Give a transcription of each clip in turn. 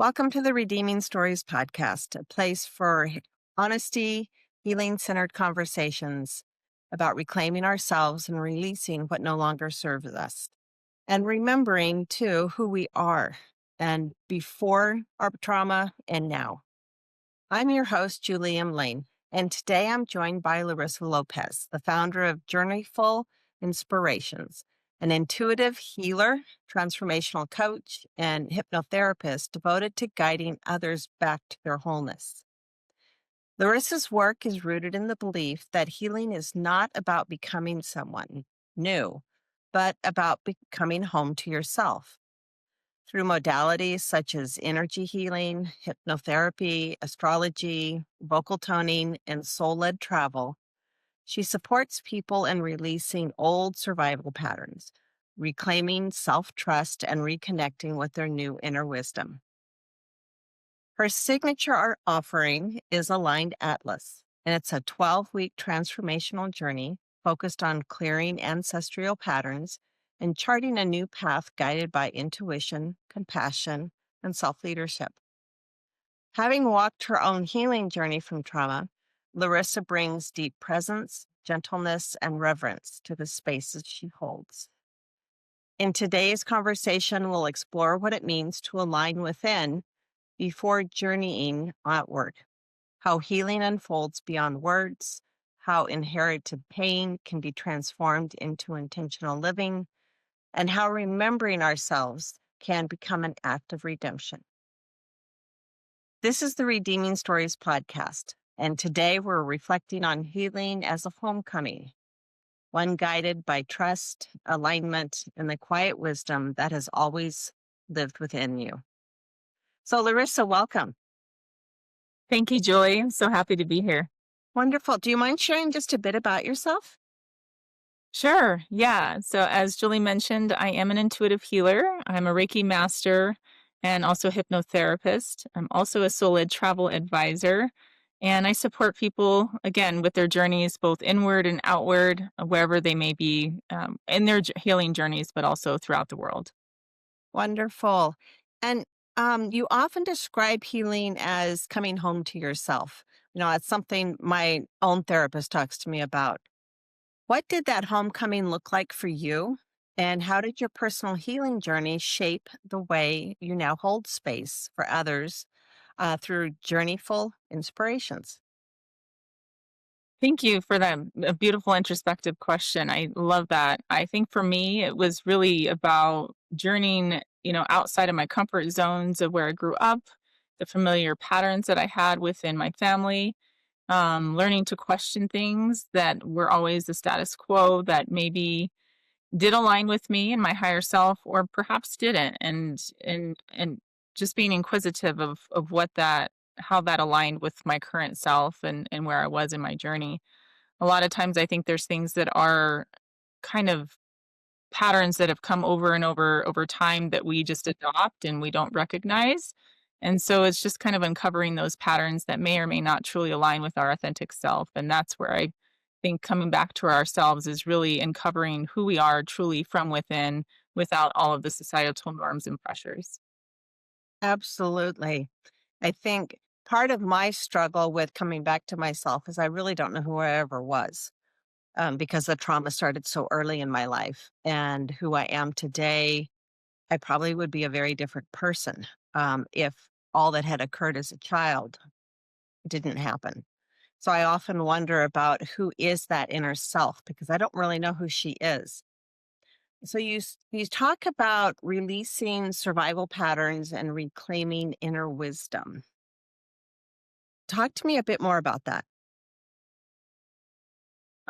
Welcome to the Redeeming Stories podcast, a place for honesty, healing centered conversations about reclaiming ourselves and releasing what no longer serves us. And remembering, too, who we are and before our trauma and now. I'm your host, Julie M. Lane, and today I'm joined by Larissa Lopez, the founder of Journeyful Inspirations, an intuitive healer, transformational coach, and hypnotherapist devoted to guiding others back to their wholeness. Larissa's work is rooted in the belief that healing is not about becoming someone new, but about becoming home to yourself. Through modalities such as energy healing, hypnotherapy, astrology, vocal toning, and soul led travel, she supports people in releasing old survival patterns, reclaiming self trust, and reconnecting with their new inner wisdom. Her signature art offering is Aligned Atlas, and it's a 12-week transformational journey focused on clearing ancestral patterns and charting a new path guided by intuition, compassion, and self leadership. Having walked her own healing journey from trauma, Larissa brings deep presence, gentleness, and reverence to the spaces she holds. In today's conversation, we'll explore what it means to align within before journeying outward, how healing unfolds beyond words, how inherited pain can be transformed into intentional living, and how remembering ourselves can become an act of redemption. This is the Redeeming Stories podcast, and today we're reflecting on healing as a homecoming, one guided by trust, alignment, and the quiet wisdom that has always lived within you. So, Larissa, welcome. Thank you, Julie. I'm so happy to be here. Wonderful. Do you mind sharing just a bit about yourself? Sure. Yeah. So, as Julie mentioned, I am an intuitive healer. I'm a Reiki master and also a hypnotherapist. I'm also a soul led travel advisor. And I support people, again, with their journeys, both inward and outward, wherever they may be in their healing journeys, but also throughout the world. Wonderful. And you often describe healing as coming home to yourself. It's something my own therapist talks to me about. What did that homecoming look like for you? And how did your personal healing journey shape the way you now hold space for others through journeyful inspirations? Thank you for that beautiful introspective question. I love that. I think for me, it was really about journeying, outside of my comfort zones of where I grew up, the familiar patterns that I had within my family, learning to question things that were always the status quo that maybe did align with me and my higher self, or perhaps didn't, and just being inquisitive of how that aligned with my current self and where I was in my journey. A lot of times I think there's things that are kind of patterns that have come over and over time that we just adopt and we don't recognize. And so it's just kind of uncovering those patterns that may or may not truly align with our authentic self. And that's where I think coming back to ourselves is really uncovering who we are truly from within without all of the societal norms and pressures. Absolutely. I think part of my struggle with coming back to myself is I really don't know who I ever was. Because the trauma started so early in my life. And who I am today, I probably would be a very different person if all that had occurred as a child didn't happen. So I often wonder about who is that inner self because I don't really know who she is. So you talk about releasing survival patterns and reclaiming inner wisdom. Talk to me a bit more about that.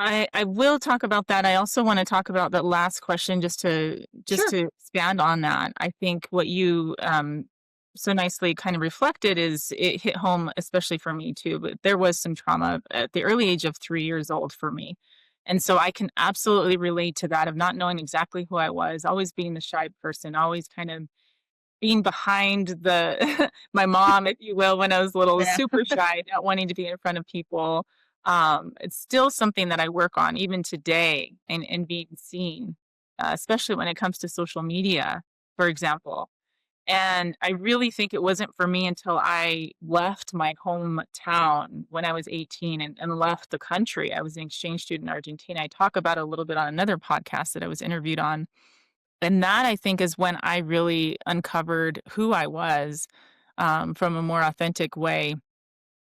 I will talk about that. I also want to talk about that last question just Sure. to expand on that. I think what you so nicely kind of reflected is it hit home, especially for me too. But there was some trauma at the early age of 3 years old for me. And so I can absolutely relate to that of not knowing exactly who I was, always being the shy person, always kind of being behind the my mom, if you will, when I was little, Yeah. super shy, not wanting to be in front of people. It's still something that I work on even today and being seen, especially when it comes to social media, for example. And I really think it wasn't for me until I left my hometown when I was 18 and left the country. I was an exchange student in Argentina. I talk about it a little bit on another podcast that I was interviewed on. And that I think is when I really uncovered who I was from a more authentic way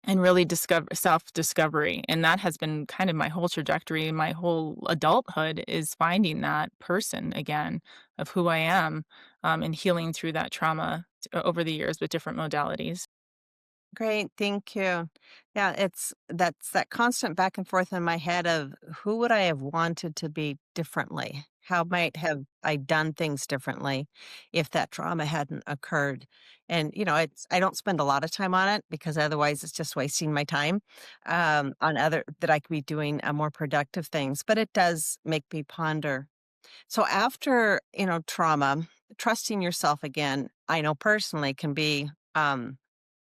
and really discover self-discovery, and that has been kind of my whole trajectory, my whole adulthood is finding that person again of who I am, and healing through that trauma over the years with different modalities. Great, thank you. Yeah, that's that constant back and forth in my head of who would I have wanted to be differently? How might have I done things differently if that trauma hadn't occurred? And it's I don't spend a lot of time on it because otherwise it's just wasting my time on other that I could be doing more productive things. But it does make me ponder. So after trauma, trusting yourself again, I know personally can be.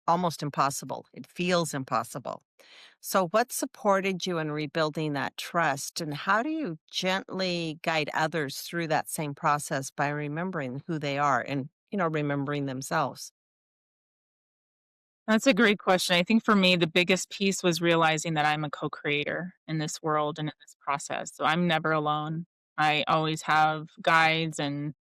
Almost impossible. It feels impossible. So, what supported you in rebuilding that trust? And how do you gently guide others through that same process by remembering who they are and, remembering themselves? That's a great question. I think for me, the biggest piece was realizing that I'm a co-creator in this world and in this process. So I'm never alone. I always have guides and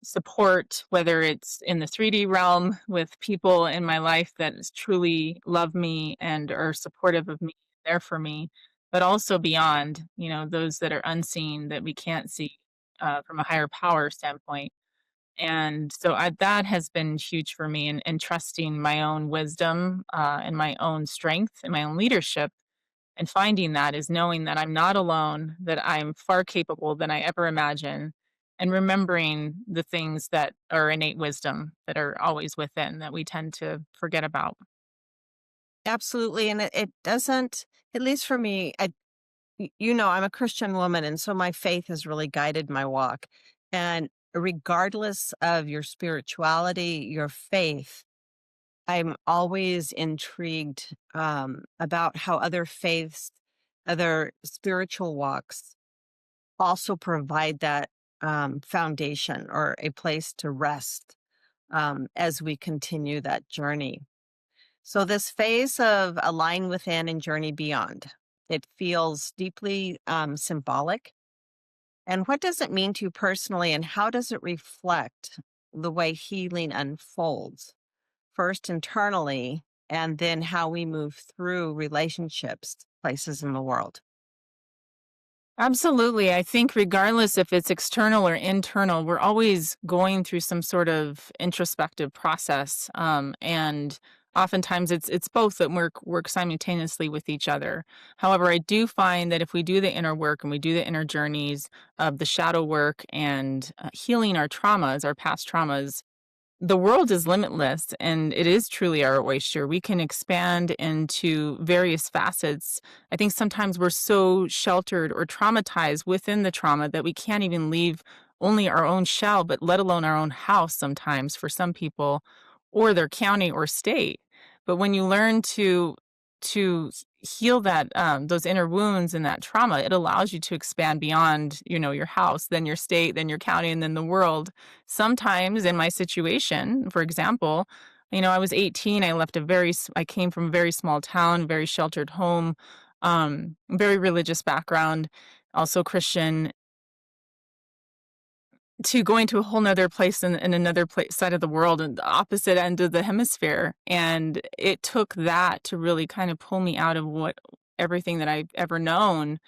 support, whether it's in the 3D realm with people in my life that truly love me and are supportive of me, there for me, but also beyond, those that are unseen that we can't see from a higher power standpoint. And so that has been huge for me and trusting my own wisdom and my own strength and my own leadership and finding that is knowing that I'm not alone, that I'm far capable than I ever imagine, and remembering the things that are innate wisdom that are always within that we tend to forget about. Absolutely. And it doesn't, at least for me, I'm a Christian woman. And so my faith has really guided my walk. And regardless of your spirituality, your faith, I'm always intrigued about how other faiths, other spiritual walks also provide that foundation or a place to rest as we continue that journey. So, this phase of align within and journey beyond, it feels deeply symbolic. And what does it mean to you personally, and how does it reflect the way healing unfolds? First internally, and then how we move through relationships, places in the world. Absolutely. I think regardless if it's external or internal, we're always going through some sort of introspective process. And oftentimes it's both that work simultaneously with each other. However, I do find that if we do the inner work and we do the inner journeys of the shadow work and healing our traumas, our past traumas, the world is limitless and it is truly our oyster. We can expand into various facets. I think sometimes we're so sheltered or traumatized within the trauma that we can't even leave only our own shell, but let alone our own house sometimes for some people or their county or state. But when you learn to heal that those inner wounds and that trauma, it allows you to expand beyond, your house, then your state, then your county, and then the world. Sometimes in my situation, for example, I was 18. I came from a very small town, very sheltered home, very religious background, also Christian, to going to a whole nother place in another place side of the world and the opposite end of the hemisphere. And it took that to really kind of pull me out of what everything that I've ever known,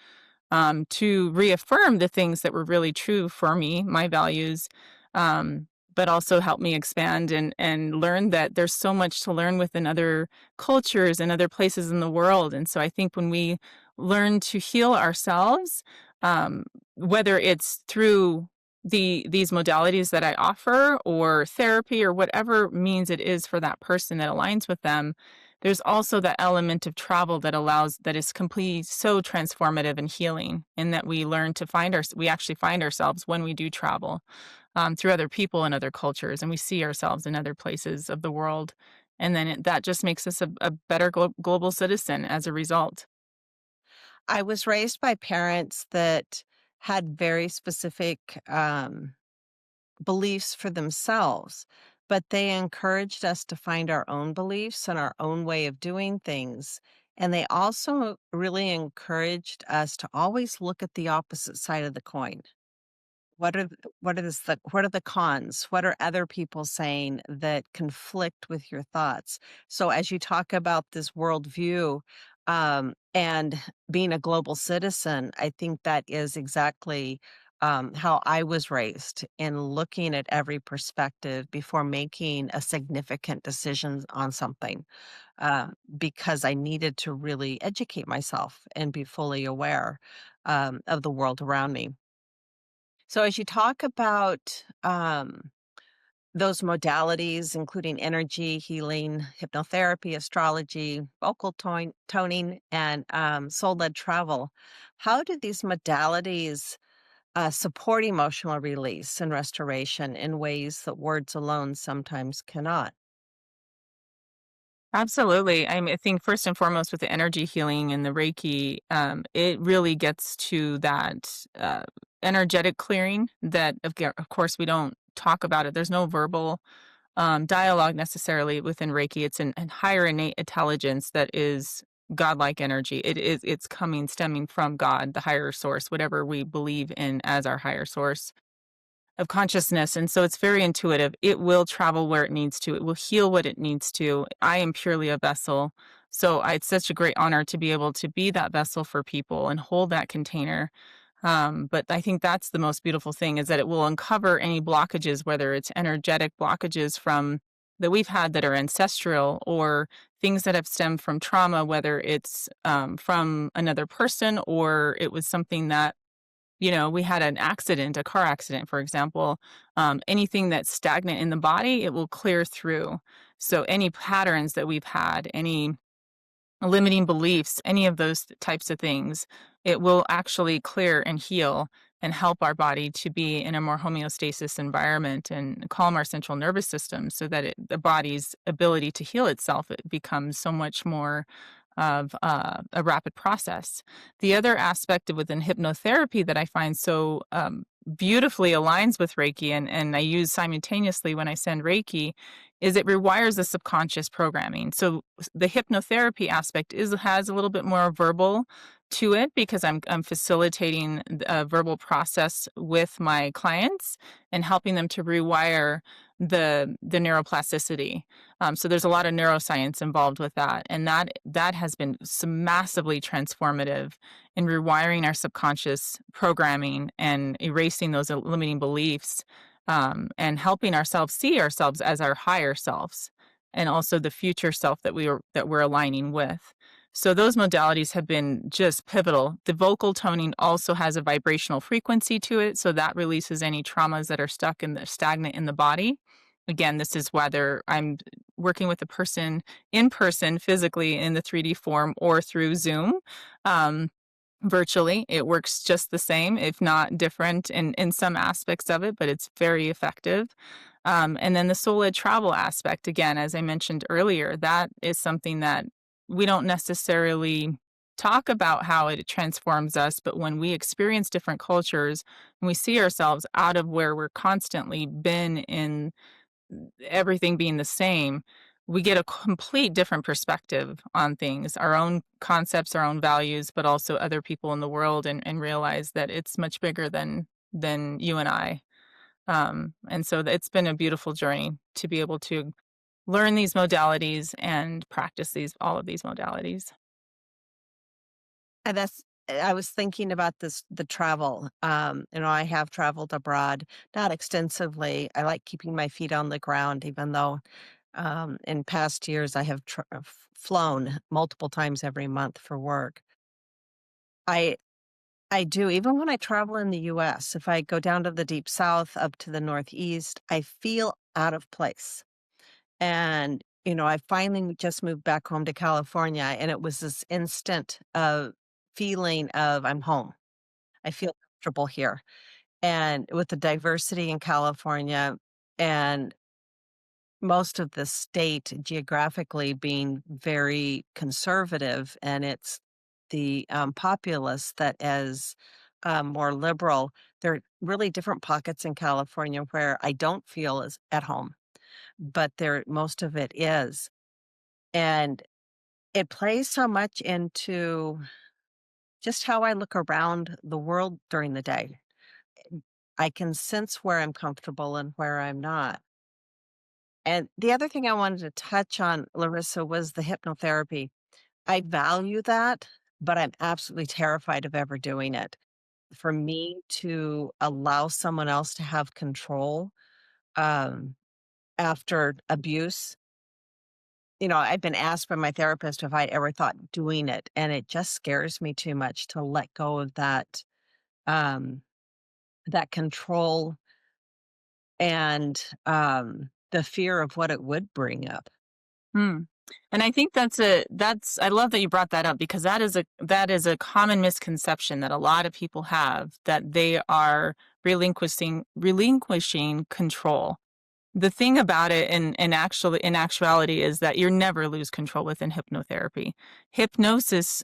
to reaffirm the things that were really true for me, my values, but also help me expand and learn that there's so much to learn within other cultures and other places in the world. And so I think when we learn to heal ourselves, um, whether it's through these modalities that I offer or therapy or whatever means it is for that person that aligns with them, there's also that element of travel that is completely so transformative and healing in that we learn to we actually find ourselves when we do travel through other people and other cultures, and we see ourselves in other places of the world. And then that just makes us a better global citizen as a result. I was raised by parents that had very specific beliefs for themselves. but they encouraged us to find our own beliefs and our own way of doing things. And they also really encouraged us to always look at the opposite side of the coin. What are the cons? What are other people saying that conflict with your thoughts? So as you talk about this worldview, and being a global citizen, I think that is exactly, how I was raised in looking at every perspective before making a significant decision on something, because I needed to really educate myself and be fully aware, of the world around me. So as you talk about those modalities, including energy, healing, hypnotherapy, astrology, toning, and soul-led travel, how do these modalities support emotional release and restoration in ways that words alone sometimes cannot? Absolutely. I think first and foremost with the energy healing and the Reiki, it really gets to that energetic clearing that, of course, we don't talk about it. There's no verbal dialogue necessarily within Reiki. It's an higher innate intelligence that is godlike energy. It's coming, stemming from God, the higher source, whatever we believe in as our higher source of consciousness, and so it's very intuitive. It will travel where it needs to. It will heal what it needs to. I am purely a vessel, so it's such a great honor to be able to be that vessel for people and hold that container. But I think that's the most beautiful thing is that it will uncover any blockages, whether it's energetic blockages from that we've had that are ancestral or things that have stemmed from trauma, whether it's from another person or it was something that we had an accident, a car accident, for example, anything that's stagnant in the body, it will clear through. So any patterns that we've had, any limiting beliefs, any of those types of things, it will actually clear and heal and help our body to be in a more homeostasis environment and calm our central nervous system so that the body's ability to heal itself it becomes so much more of a rapid process. The other aspect within hypnotherapy that I find so beautifully aligns with Reiki and I use simultaneously when I send Reiki is it rewires the subconscious programming. So the hypnotherapy aspect has a little bit more verbal to it because I'm facilitating a verbal process with my clients and helping them to rewire the neuroplasticity. So there's a lot of neuroscience involved with that, and that has been massively transformative in rewiring our subconscious programming and erasing those limiting beliefs and helping ourselves see ourselves as our higher selves and also the future self that we're aligning with. So those modalities have been just pivotal. The vocal toning also has a vibrational frequency to it, so that releases any traumas that are stuck in the stagnant in the body. Again, this is whether I'm working with a person in person, physically in the 3D form, or through Zoom. Um, Virtually, it works just the same, if not different in some aspects of it, but it's very effective. And then the soul-led travel aspect, again, as I mentioned earlier, that is something that we don't necessarily talk about how it transforms us, but when we experience different cultures and we see ourselves out of where we're constantly been in everything being the same, we get a complete different perspective on things, our own concepts, our own values, but also other people in the world and realize that it's much bigger than you and I. And so it's been a beautiful journey to be able to learn these modalities and practice all of these modalities. And I was thinking about the travel. I have traveled abroad, not extensively. I like keeping my feet on the ground, even though in past years I have flown multiple times every month for work. I I do, even when I travel in the US, if I go down to the deep south, up to the northeast, I feel out of place. And, I finally just moved back home to California, and it was this instant feeling of I'm home. I feel comfortable here. And with the diversity in California and most of the state geographically being very conservative, and it's the populace that is more liberal. There are really different pockets in California where I don't feel as at home. but there most of it is. And it plays so much into just how I look around the world during the day. I can sense where I'm comfortable and where I'm not. And the other thing I wanted to touch on, Larissa, was the hypnotherapy. I value that, but I'm absolutely terrified of ever doing it. For me to allow someone else to have control um, after abuse, I've been asked by my therapist if I ever thought doing it, and it just scares me too much to let go of um, that control and the fear of what it would bring up. Hmm. And I think that's I love that you brought that up because that is a common misconception that a lot of people have that they are relinquishing control. The thing about it in actuality is that you never lose control within hypnotherapy.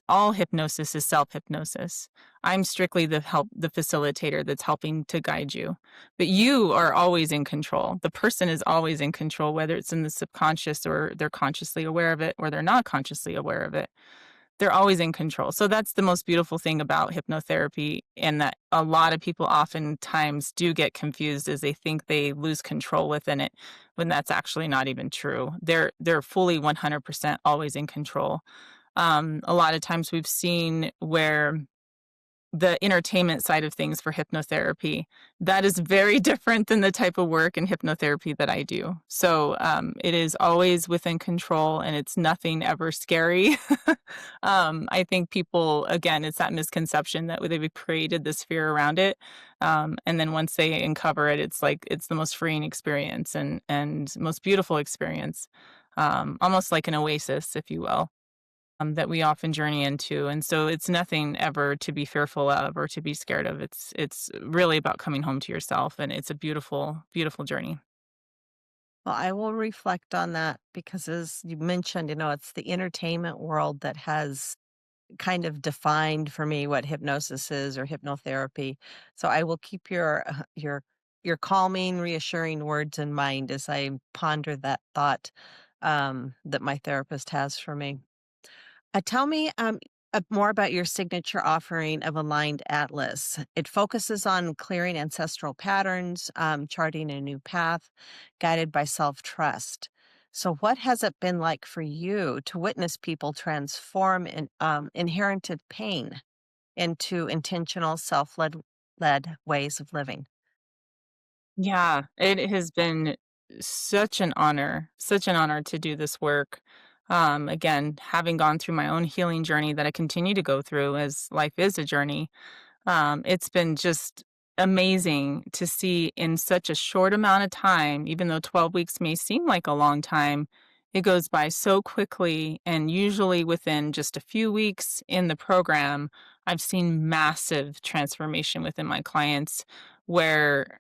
All hypnosis is self-hypnosis. I'm strictly the facilitator that's helping to guide you. But you are always in control. The person is always in control, whether it's in the subconscious or they're consciously aware of it or they're not consciously aware of it. They're always in control. So that's the most beautiful thing about hypnotherapy, and that a lot of people oftentimes do get confused as they think they lose control within it when that's actually not even true. They're fully 100% always in control. A lot of times we've seen where the entertainment side of things for hypnotherapy, that is very different than the type of work in hypnotherapy that I do. So it is always within control and it's nothing ever scary. I think people, again, it's that misconception that they've created this fear around it. And then once they uncover it, it's like it's the most freeing experience and most beautiful experience, almost like an oasis, if you will, that we often journey into. And so it's nothing ever to be fearful of or to be scared of. It's really about coming home to yourself, and it's a beautiful, beautiful journey. Well, I will reflect on that because, as you mentioned, it's the entertainment world that has kind of defined for me what hypnosis is or hypnotherapy. So I will keep your calming, reassuring words in mind as I ponder that thought that my therapist has for me. Tell me more about your signature offering of Aligned Atlas. It focuses on clearing ancestral patterns, charting a new path, guided by self trust. So, what has it been like for you to witness people transform inherited pain into intentional, self led ways of living? Yeah, it has been such an honor to do this work. Again, having gone through my own healing journey that I continue to go through as life is a journey. It's been just amazing to see in such a short amount of time, even though 12 weeks may seem like a long time, it goes by so quickly. And usually within just a few weeks in the program, I've seen massive transformation within my clients where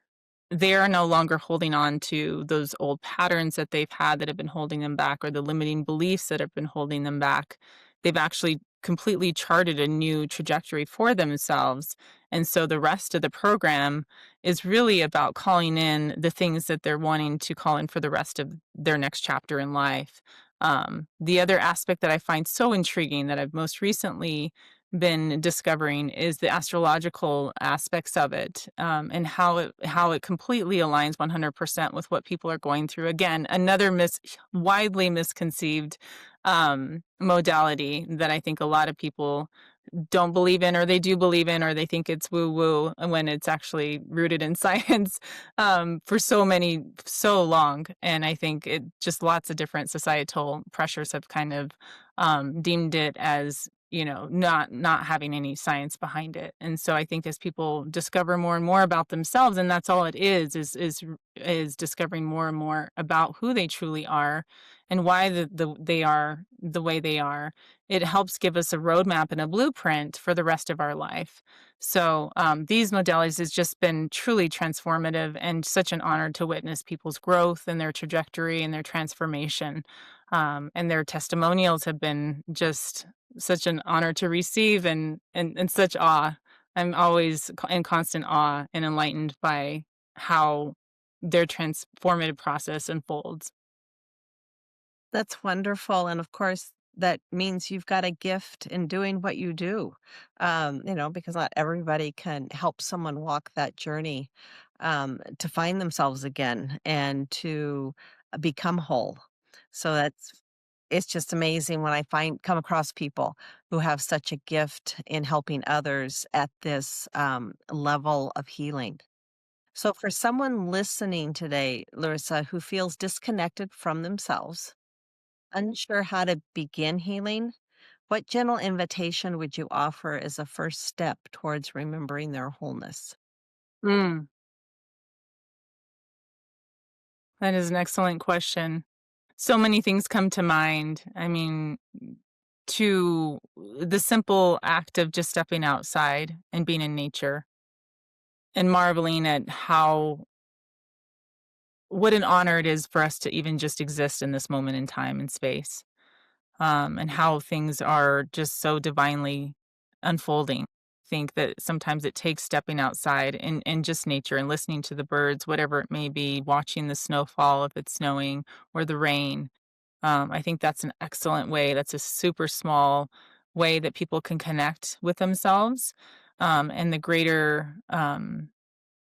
they are no longer holding on to those old patterns that they've had that have been holding them back or the limiting beliefs that have been holding them back. They've actually completely charted a new trajectory for themselves. And so the rest of the program is really about calling in the things that they're wanting to call in for the rest of their next chapter in life. The other aspect that I find so intriguing that I've most recently been discovering is the astrological aspects of it, and how it completely aligns 100% with what people are going through. Again, another widely misconceived modality that I think a lot of people don't believe in, or they do believe in, or they think it's woo woo when it's actually rooted in science, for so long. And I think it just lots of different societal pressures have kind of deemed it as not having any science behind it. And so I think as people discover more and more about themselves, and that's all it is discovering more and more about who they truly are and why they are the way they are, it helps give us a roadmap and a blueprint for the rest of our life. So these modalities has just been truly transformative and such an honor to witness people's growth and their trajectory and their transformation. And their testimonials have been just such an honor to receive and such awe. I'm always in constant awe and enlightened by how their transformative process unfolds. That's wonderful, and of course, that means you've got a gift in doing what you do, because not everybody can help someone walk that journey, to find themselves again and to become whole. So it's just amazing when I come across people who have such a gift in helping others at this, level of healing. So for someone listening today, Larissa, who feels disconnected from themselves, unsure how to begin healing, what gentle invitation would you offer as a first step towards remembering their wholeness? Mm, that is an excellent question. So many things come to mind. I mean, to the simple act of just stepping outside and being in nature and marveling at how what an honor it is for us to even just exist in this moment in time and space, and how things are just so divinely unfolding. Think that sometimes it takes stepping outside in just nature and listening to the birds, whatever it may be, watching the snowfall if it's snowing or the rain. I think that's an excellent way. That's a super small way that people can connect with themselves, and the greater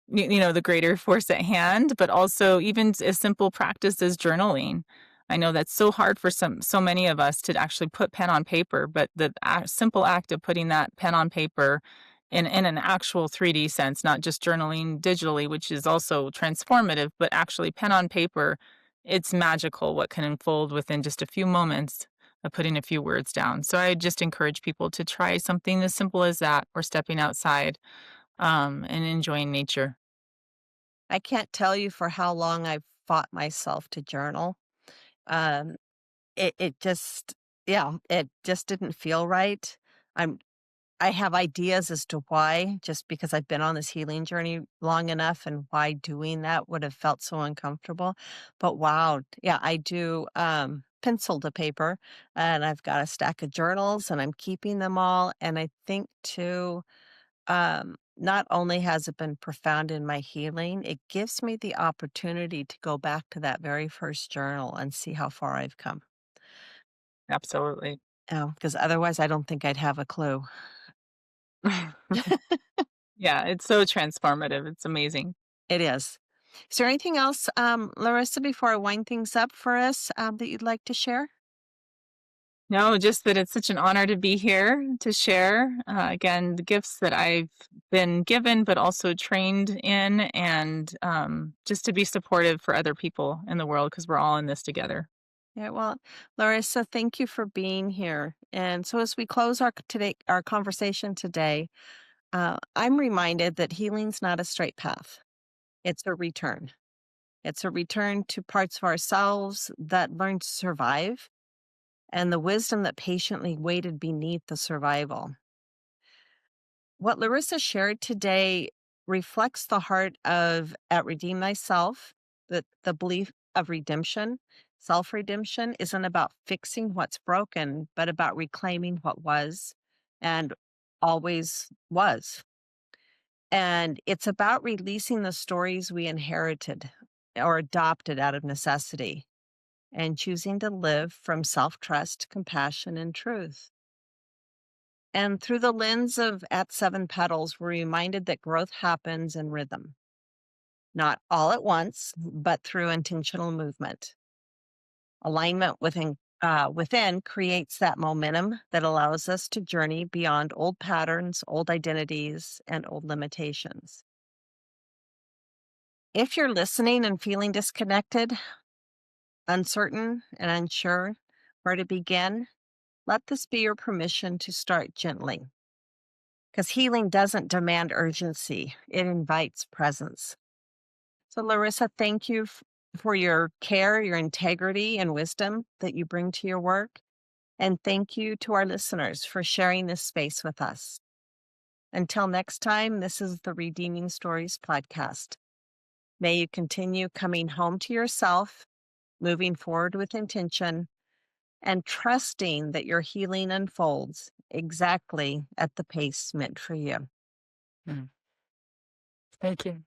the greater force at hand, but also even a simple practice as journaling. I know that's so hard for so many of us to actually put pen on paper, but the simple act of putting that pen on paper in an actual 3D sense, not just journaling digitally, which is also transformative, but actually pen on paper, it's magical what can unfold within just a few moments of putting a few words down. So I just encourage people to try something as simple as that, or stepping outside, and enjoying nature. I can't tell you for how long I've fought myself to journal. Um, it just, yeah, it just didn't feel right. I'm I have ideas as to why, just because I've been on this healing journey long enough and why doing that would have felt so uncomfortable. But wow, yeah, I do pencil to paper and I've got a stack of journals and I'm keeping them all. And I think too, not only has it been profound in my healing, it gives me the opportunity to go back to that very first journal and see how far I've come. Absolutely. Because otherwise I don't think I'd have a clue. Yeah, it's so transformative, it's amazing. It is. Is there anything else, Larissa, before I wind things up for us, that you'd like to share? No, just that it's such an honor to be here to share, again, the gifts that I've been given, but also trained in, and, just to be supportive for other people in the world, because 'cause we're all in this together. Yeah, well, Larissa, thank you for being here. And so as we close our conversation today, I'm reminded that healing's not a straight path. It's a return. It's a return to parts of ourselves that learned to survive and the wisdom that patiently waited beneath the survival. What Larissa shared today reflects the heart of at Redeem Thyself, that the belief of redemption. Self redemption isn't about fixing what's broken, but about reclaiming what was and always was. And it's about releasing the stories we inherited or adopted out of necessity and choosing to live from self trust, compassion, and truth. And through the lens of At Seven Petals, we're reminded that growth happens in rhythm, not all at once, but through intentional movement. Alignment within creates that momentum that allows us to journey beyond old patterns, old identities, and old limitations. If you're listening and feeling disconnected, uncertain, and unsure where to begin, let this be your permission to start gently. Because healing doesn't demand urgency, it invites presence. So, Larissa, thank you for your care, your integrity, and wisdom that you bring to your work. And thank you to our listeners for sharing this space with us. Until next time, this is the Redeeming Stories podcast. May you continue coming home to yourself, moving forward with intention, and trusting that your healing unfolds exactly at the pace meant for you. Mm. Thank you.